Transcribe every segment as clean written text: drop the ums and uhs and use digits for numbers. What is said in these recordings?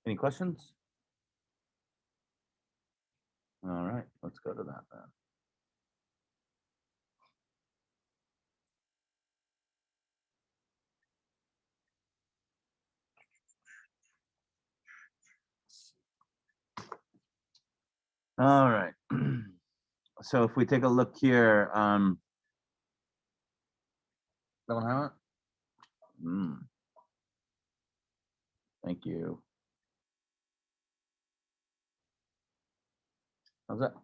Any questions? All right, let's go to that then. All right. So if we take a look here, don't have it? Thank you. How's that?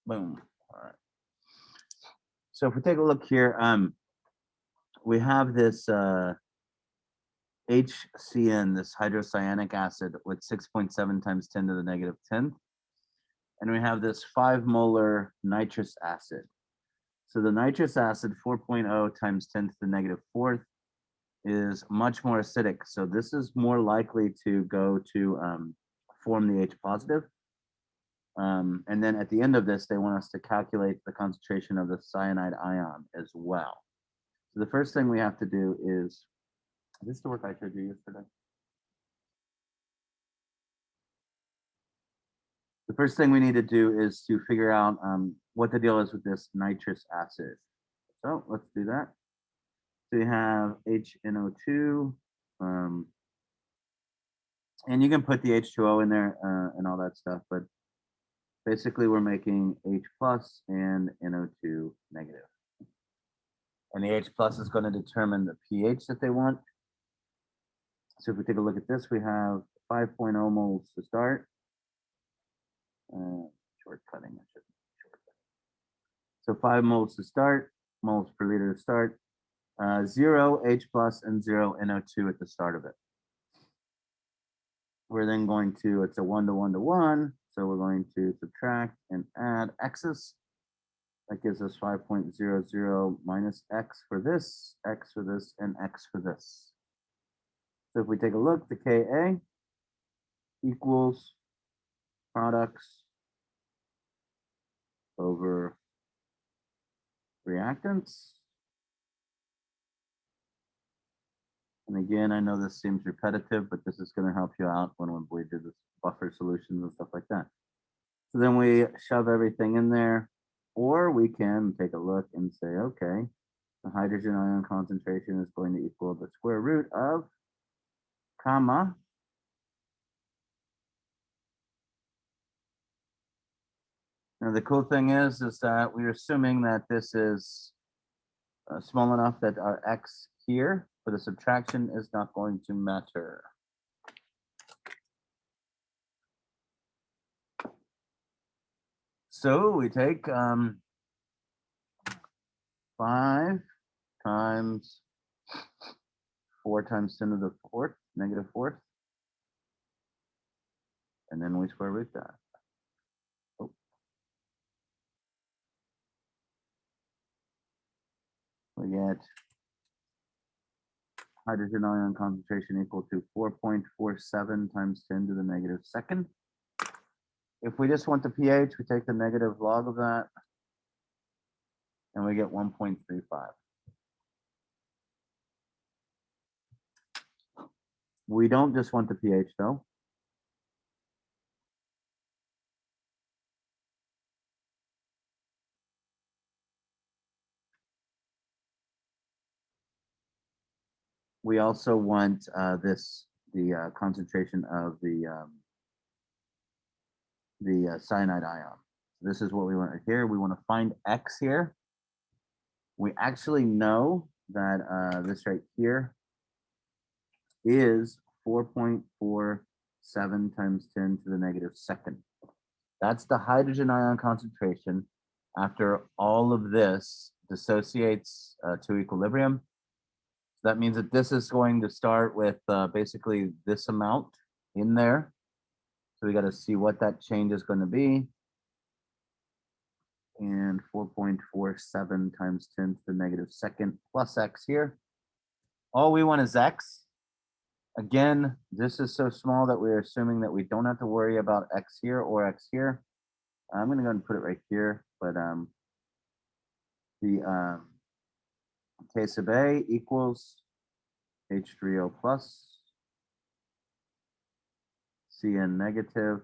Boom. All right. So if we take a look here, we have this HCN, this hydrocyanic acid with 6.7 times 10 to the negative 10th. And we have this 5 molar nitrous acid. So the nitrous acid 4.0 times 10 to the negative 4th is much more acidic. So this is more likely to go to form the H positive. And then at the end of this, they want us to calculate the concentration of the cyanide ion as well. So the first thing we have to do is this the work I showed you yesterday? The first thing we need to do is to figure out what the deal is with this nitrous acid. So let's do that. So you have HNO2, and you can put the H2O in there and all that stuff, but basically we're making H plus and NO2 negative. And the H plus is going to determine the pH that they want. So if we take a look at this, we have 5.0 moles to start. Shortcutting, I should shortcut. So 5 moles to start, moles per liter to start. 0 H plus and 0 NO2 at the start of it. We're then going to, it's a 1 to 1 to 1. So we're going to subtract and add x's. That gives us 5.00 minus x for this, and x for this. So if we take a look, the Ka equals products over reactants. And again, I know this seems repetitive, but this is going to help you out when we do this buffer solutions and stuff like that. So then we shove everything in there, or we can take a look and say, okay, the hydrogen ion concentration is going to equal the square root of comma now the cool thing is that we're assuming that this is small enough that our x here for the subtraction is not going to matter. So we take 5 times 4 times 10 to the 4th, negative 4th, and then we square root that. Oh. We get hydrogen ion concentration equal to 4.47 times 10 to the negative 2nd. If we just want the pH, we take the negative log of that, and we get 1.35. We don't just want the pH though. We also want the concentration of the cyanide ion. This is what we want here. We want to find X here. We actually know that this right here is 4.47 times 10 to the negative 2nd. That's the hydrogen ion concentration after all of this dissociates to equilibrium. So that means that this is going to start with basically this amount in there. So we got to see what that change is going to be. And 4.47 times 10 to the negative 2nd plus x here. All we want is x. Again, this is so small that we're assuming that we don't have to worry about x here or x here. I'm going to go and put it right here, but the K sub A equals H3O plus Cn negative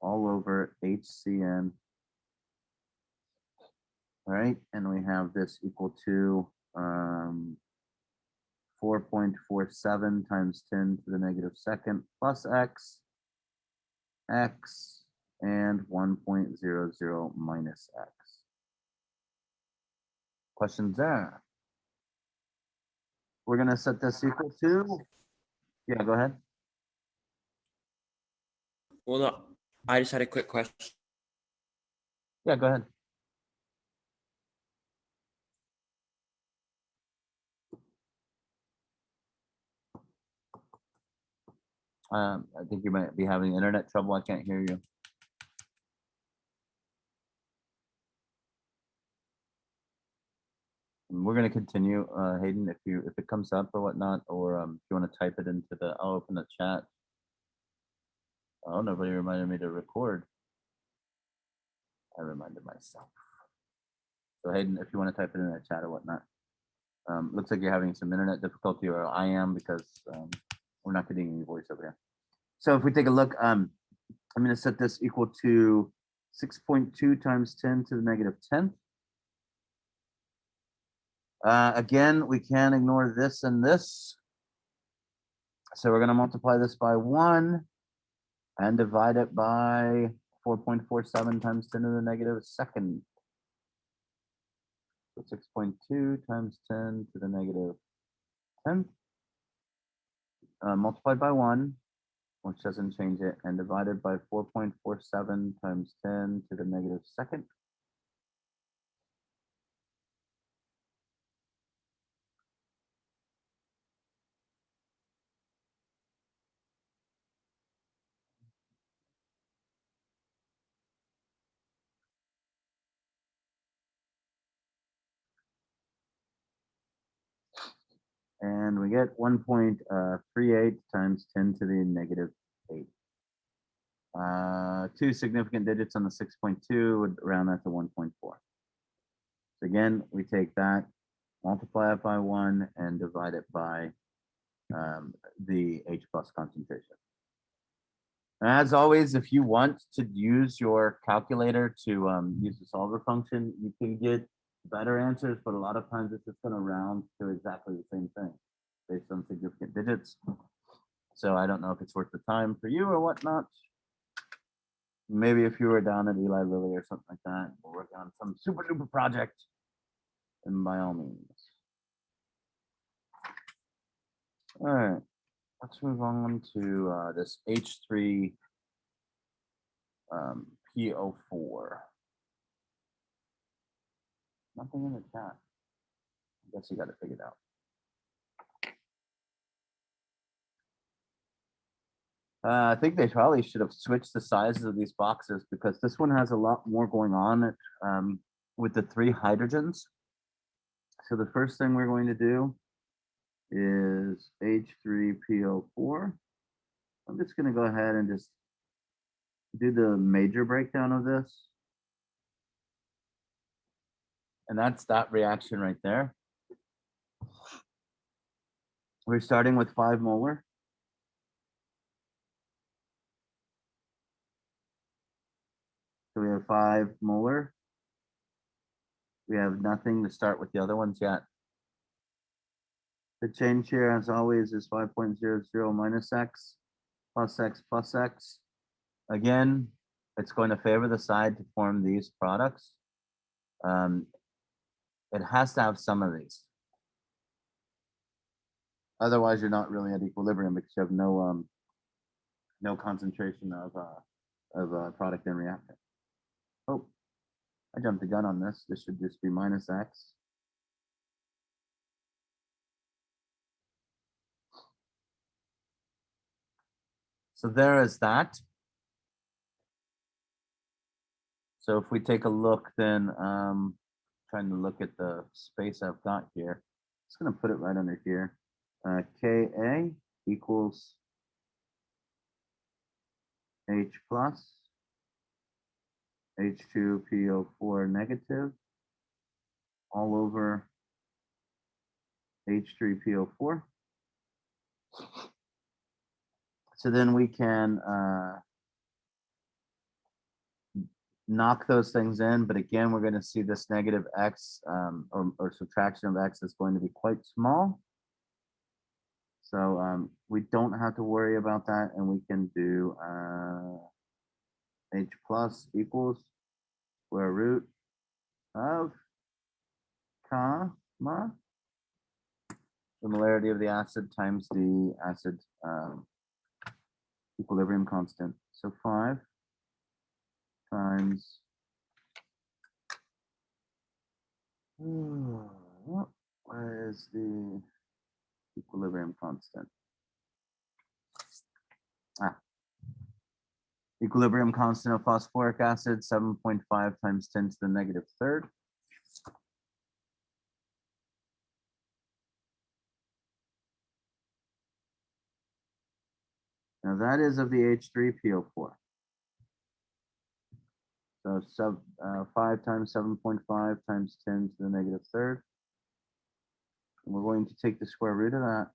all over HCN. All right, and we have this equal to 4.47 times 10 to the negative second plus x, and 1.00 minus x. Questions there? We're going to set this equal to, yeah, go ahead. Well, no, I just had a quick question. Yeah, go ahead. I think you might be having internet trouble. I can't hear you. And we're going to continue, Hayden, if it comes up or whatnot, or if you want to type it into the, I'll open the chat. Oh, nobody reminded me to record. I reminded myself. So Hayden, if you want to type it in the chat or whatnot. Looks like you're having some internet difficulty, or I am, because we're not getting any voice over here. So if we take a look, I'm going to set this equal to 6.2 times 10 to the negative 10th. Again, we can ignore this and this. So we're going to multiply this by 1 and divide it by 4.47 times 10 to the negative second. So 6.2 times 10 to the negative 10th. Multiplied by 1, which doesn't change it, and divided by 4.47 times 10 to the negative second. And we get 1.38 times 10 to the negative 8. Two significant digits on the 6.2 would round that to 1.4. So again, we take that, multiply it by 1, and divide it by the H plus concentration. And as always, if you want to use your calculator to use the solver function, you can get better answers, but a lot of times it's just going to round to exactly the same thing based on significant digits. So I don't know if it's worth the time for you or whatnot. Maybe if you were down at Eli Lilly or something like that, or working on some super duper project, then by all means. All right, let's move on to this H3 PO4. Nothing in the chat. I guess you got to figure it out. I think they probably should have switched the sizes of these boxes, because this one has a lot more going on with the 3 hydrogens. So the first thing we're going to do is H3PO4. I'm just going to go ahead and just do the major breakdown of this. And that's that reaction right there. We're starting with 5 molar. So we have 5 molar. We have nothing to start with the other ones yet. The change here, as always, is 5.00 minus x plus x plus x. Again, it's going to favor the side to form these products. It has to have some of these. Otherwise, you're not really at equilibrium, because you have no concentration of product and reactant. Oh, I jumped the gun on this. This should just be minus x. So there is that. So if we take a look, then trying to look at the space I've got here, just going to put it right under here. Ka equals H plus H2PO4 negative all over H3PO4. So then we can knock those things in, but again, we're going to see this negative x or subtraction of x is going to be quite small. So we don't have to worry about that, and we can do h plus equals square root of comma similarity of the acid times the acid equilibrium constant. So 5 times what is the equilibrium constant? Equilibrium constant of phosphoric acid, 7.5 times 10 to the negative third. Now that is of the H3PO4. So 5 times 7.5 times 10 to the negative third. And we're going to take the square root of that.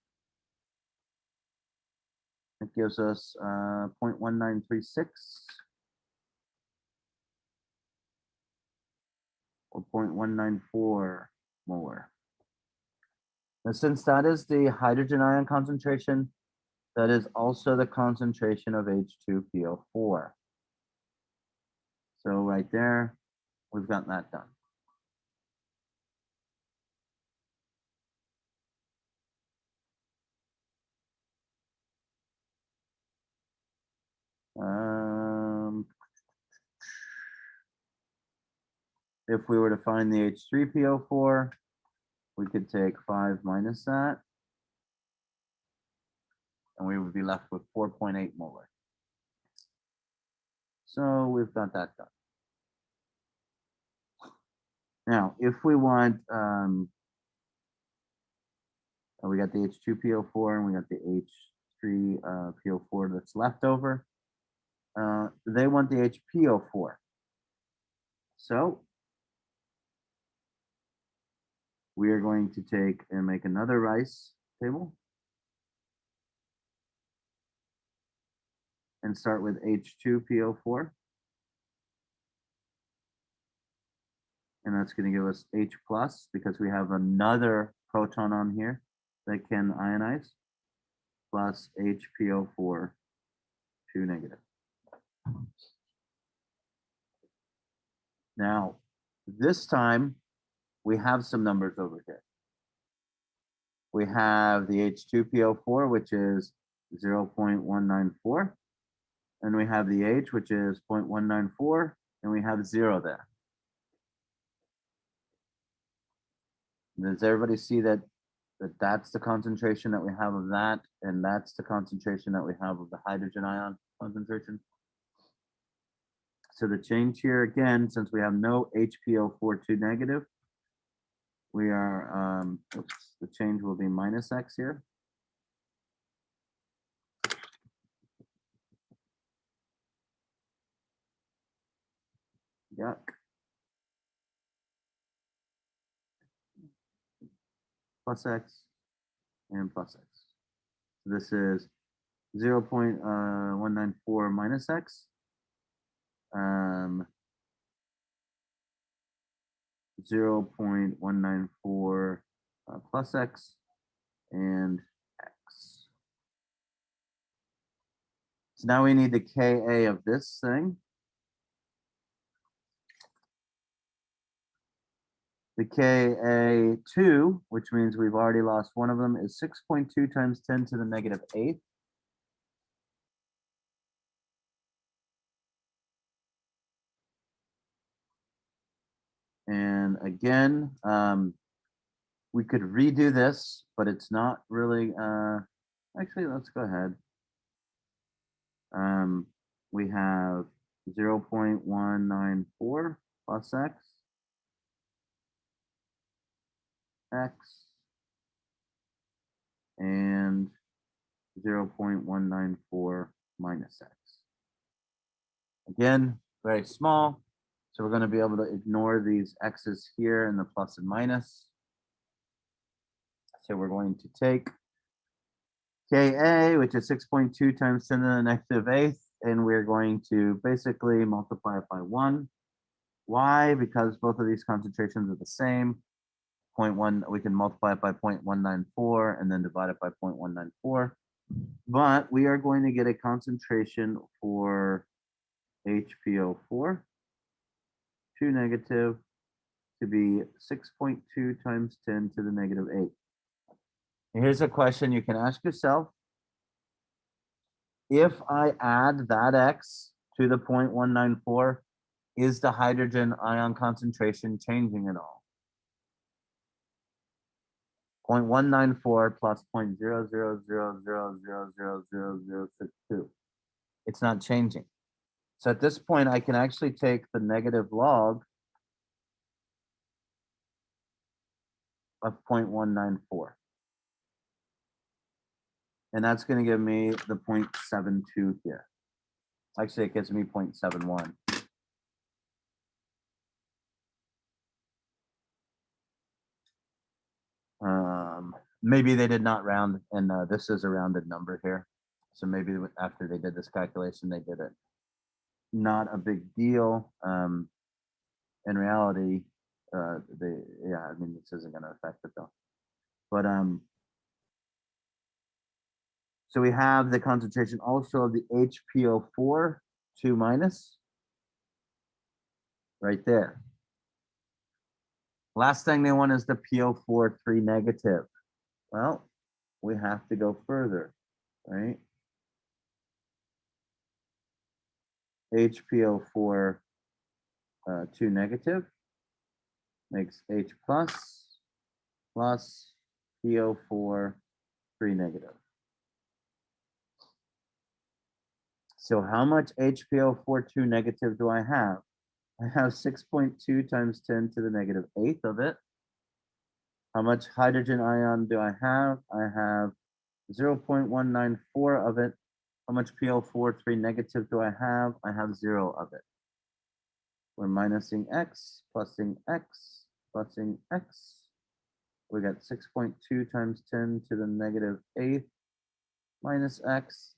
It gives us 0.1936 or 0.194 molar. Now, since that is the hydrogen ion concentration, that is also the concentration of H2PO4. So right there, we've got that done. If we were to find the H3PO4, we could take 5 minus that, and we would be left with 4.8 molar. So we've got that done. Now, if we want, we got the H2PO4 and we got the H3PO4 that's left over. They want the HPO4. So we are going to take and make another rice table and start with H2PO4. And that's going to give us H plus because we have another proton on here that can ionize, plus HPO4 2 negative. Now, this time we have some numbers over here. We have the H2PO4, which is 0.194, and we have the H, which is 0.194, and we have 0 there. Does everybody see that that's the concentration that we have of that, and that's the concentration that we have of the hydrogen ion concentration? So the change here again, since we have no HPO4 2 negative, we are, the change will be minus X here. Yuck. Plus X and plus X. So this is 0.194 minus X. 0.194 plus X and X. So now we need the Ka of this thing. The Ka2, which means we've already lost one of them, is 6.2 times 10 to the negative 8th. And again, we could redo this, but it's not really, actually, let's go ahead. We have 0.194 plus X, and 0.194 minus X. Again, very small. So we're going to be able to ignore these X's here and the plus and minus. So we're going to take Ka, which is 6.2 times 10 to the negative eighth, and we're going to basically multiply it by 1. Why? Because both of these concentrations are the same. 0.1, we can multiply it by 0.194 and then divide it by 0.194. But we are going to get a concentration for HPO4, 2 negative, to be 6.2 times 10 to the negative 8. Here's a question you can ask yourself. If I add that X to the 0.194, is the hydrogen ion concentration changing at all? 0.194 plus 0.0000000062. It's not changing. So at this point, I can actually take the negative log of 0.194. And that's going to give me the 0.72 here. Actually, it gives me 0.71. Maybe they did not round, and this is a rounded number here. So maybe after they did this calculation, they did it. Not a big deal. In reality, I mean, this isn't going to affect it though. But so we have the concentration also of the HPO4 2 minus right there. Last thing they want is the PO4 3 negative. Well, we have to go further, right? HPO4 2 negative makes H plus PO4 3 negative. So how much HPO4 2 negative do I have? I have 6.2 times 10 to the negative 8th of it. How much hydrogen ion do I have? I have 0.194 of it. How much PO4 3 negative do I have? I have 0 of it. We're minusing X, plusing X, plusing X. We got 6.2 times 10 to the negative 8th minus X,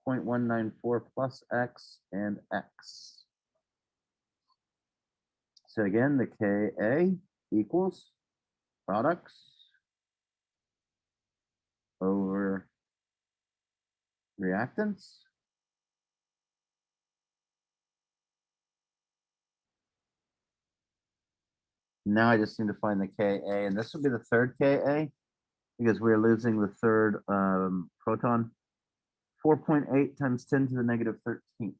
0.194 plus X, and X. So again, the Ka equals products over reactants. Now I just need to find the Ka, and this will be the third Ka because we're losing the third proton. 4.8 times 10 to the negative 13.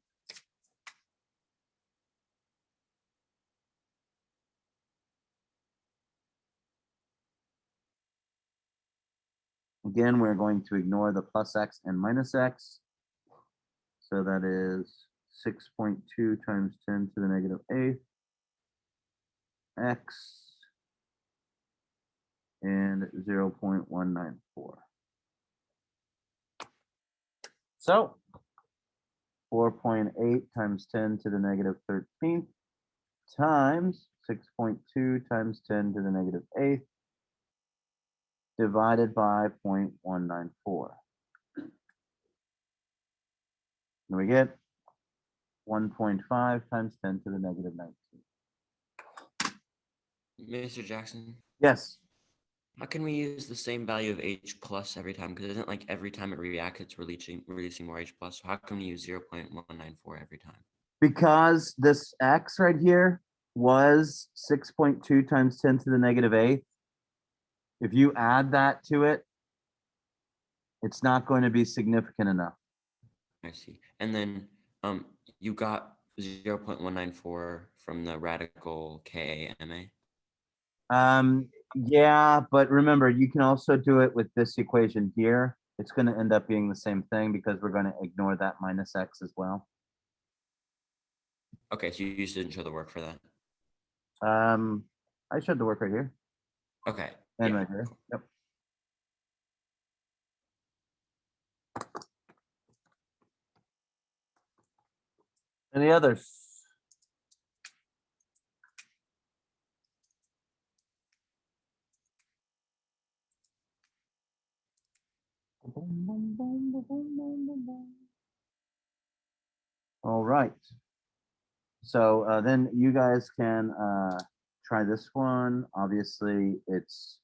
Again, we're going to ignore the plus X and minus X. So that is 6.2 times 10 to the negative 8th X and 0.194. So 4.8 times 10 to the negative 13th times 6.2 times 10 to the negative 8th divided by 0.194. And we get 1.5 times 10 to the negative 19. Mr. Jackson, Yes. how can we use the same value of H plus every time? Because isn't like every time it reacts, it's releasing more H plus. So how can we use 0.194 every time? Because this X right here was 6.2 times 10 to the negative 8th. If you add that to it, it's not going to be significant enough. I see. And then you got 0.194 from the radical KAMA. Yeah, but remember, you can also do it with this equation here. It's going to end up being the same thing because we're going to ignore that minus X as well. Okay, so you just didn't show the work for that. I showed the work right here. Okay. And yeah. right here. Yep. Any others? All right. So then you guys can try this one. Obviously, it's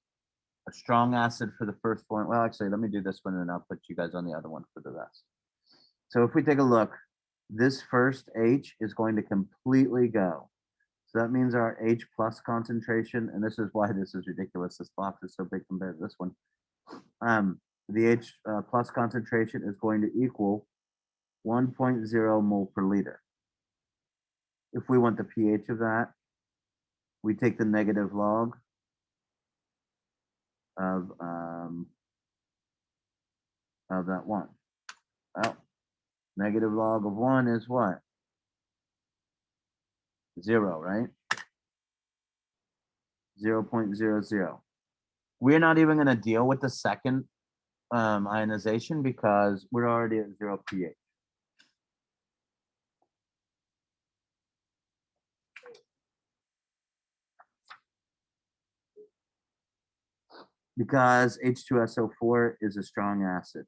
a strong acid for the first one. Well, actually, let me do this one and I'll put you guys on the other one for the rest. So if we take a look, this first H is going to completely go. So that means our H plus concentration, and this is why this is ridiculous. This box is so big compared to this one. The H plus concentration is going to equal 1.0 mole per liter. If we want the pH of that, we take the negative log of that one. Well, negative log of 1 is what? 0, right? 0.00. We're not even going to deal with the second ionization because we're already at 0 pH. Because H2SO4 is a strong acid.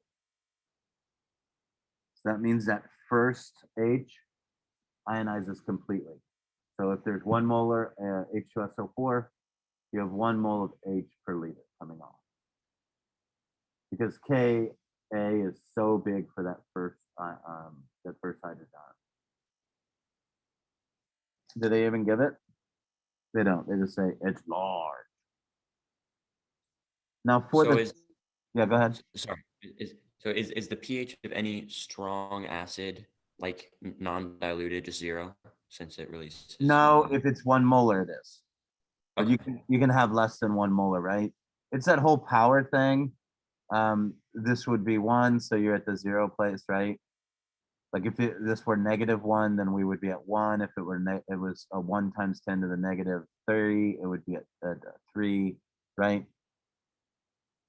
So that means that first H ionizes completely. So if there's 1 molar H2SO4, you have 1 mole of H per liter coming off. Because Ka is so big for that first hydrogen. Do they even give it? They don't. They just say it's large. Now for So the yeah, go ahead. sorry, is the pH of any strong acid like non-diluted just 0 since it releases? No, if it's 1 molar, it is. But Okay. you can have less than 1 molar, right? It's that whole power thing. This would be 1, so you're at the 0 place, right? Like if this were -1, then we would be at 1. If it were it was a 1 times 10 to the negative 30, it would be at 3, right?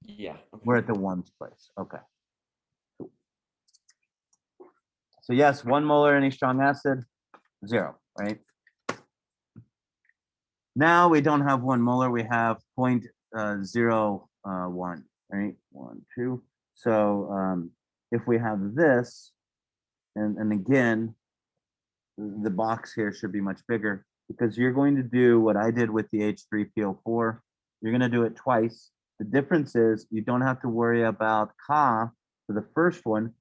Yeah. Okay. We're at the 1's place. Okay. Cool. So yes, 1 molar any strong acid, 0, right? Now we don't have 1 molar, we have 0.01, right? 1, 2. So if we have this, and again, the box here should be much bigger because you're going to do what I did with the H3PO4. You're going to do it twice. The difference is you don't have to worry about Ka for the first one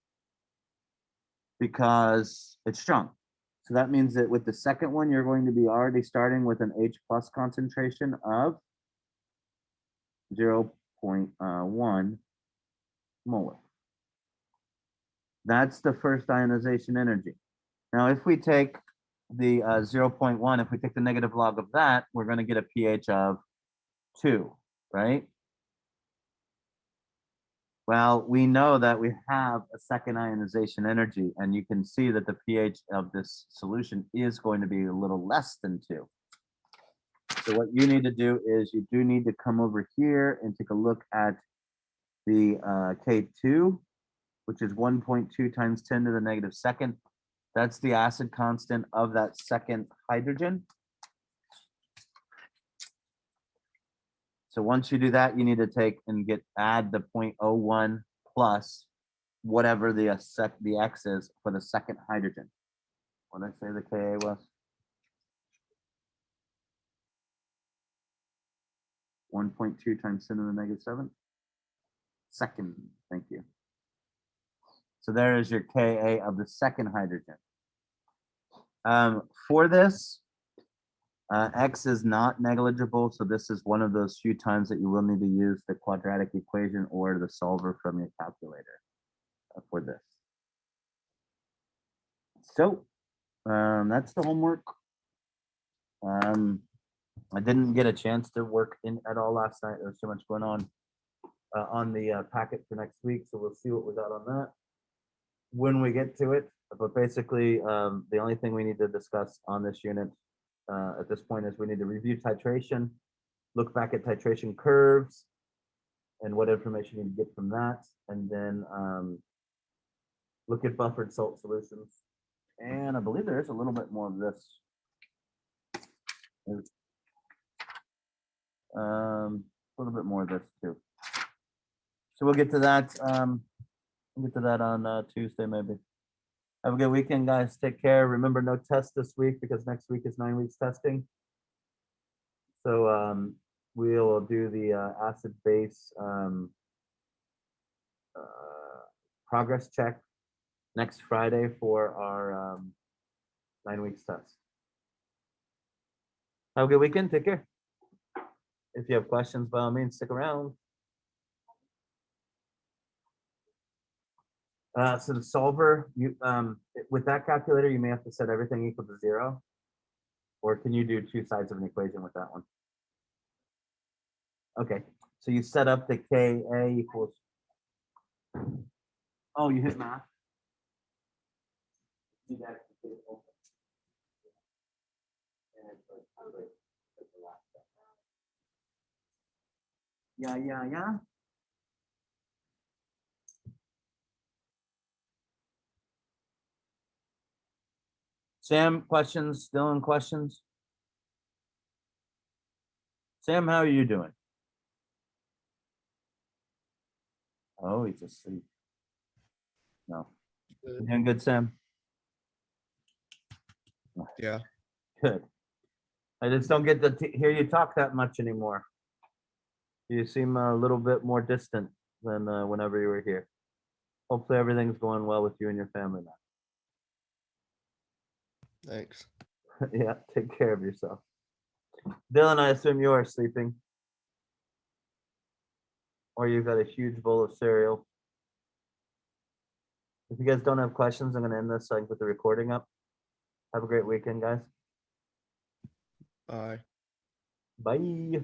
because it's strong. So that means that with the second one, you're going to be already starting with an H plus concentration of 0.1 molar. That's the first ionization energy. Now, if we take the 0.1, if we take the negative log of that, we're going to get a pH of 2, right? Well, we know that we have a second ionization energy, and you can see that the pH of this solution is going to be a little less than 2. So what you need to do is you do need to come over here and take a look at the K2, which is 1.2 times 10 to the negative second. That's the acid constant of that second hydrogen. So once you do that, you need to take and add the 0.01 plus whatever the X is for the second hydrogen. What did I say the Ka was? 1.2 times 10 to the negative 7. Second, thank you. So there is your Ka of the second hydrogen. For this, X is not negligible, so this is one of those few times that you will need to use the quadratic equation or the solver from your calculator for this. So that's the homework. I didn't get a chance to work in at all last night. There's so much going on the packet for next week, so we'll see what we got on that when we get to it. But basically, the only thing we need to discuss on this unit at this point is we need to review titration, look back at titration curves, and what information you can get from that, and then look at buffered salt solutions. And I believe there is a little bit more of this. A little bit more of this too. So we'll get to that. We'll get to that on Tuesday maybe. Have a good weekend, guys. Take care. Remember, no test this week because next week is 9 weeks testing. So we'll do the acid base progress check next Friday for our 9 weeks test. Have a good weekend. Take care. If you have questions, by all means, stick around. So the solver, you with that calculator, you may have to set everything equal to 0. Or can you do two sides of an equation with that one? Okay, so you set up the Ka equals. Oh, you hit math. Yeah. Sam, questions? Dylan, questions? Sam, how are you doing? Oh, he's asleep. No. You doing good, Sam? Yeah. Good. I just don't get to hear you talk that much anymore. You seem a little bit more distant than whenever you were here. Hopefully everything's going well with you and your family now. Thanks. Yeah, take care of yourself. Dylan, I assume you are sleeping. Or you've got a huge bowl of cereal. If you guys don't have questions, I'm going to end this so I can put the recording up. Have a great weekend, guys. Bye. Bye.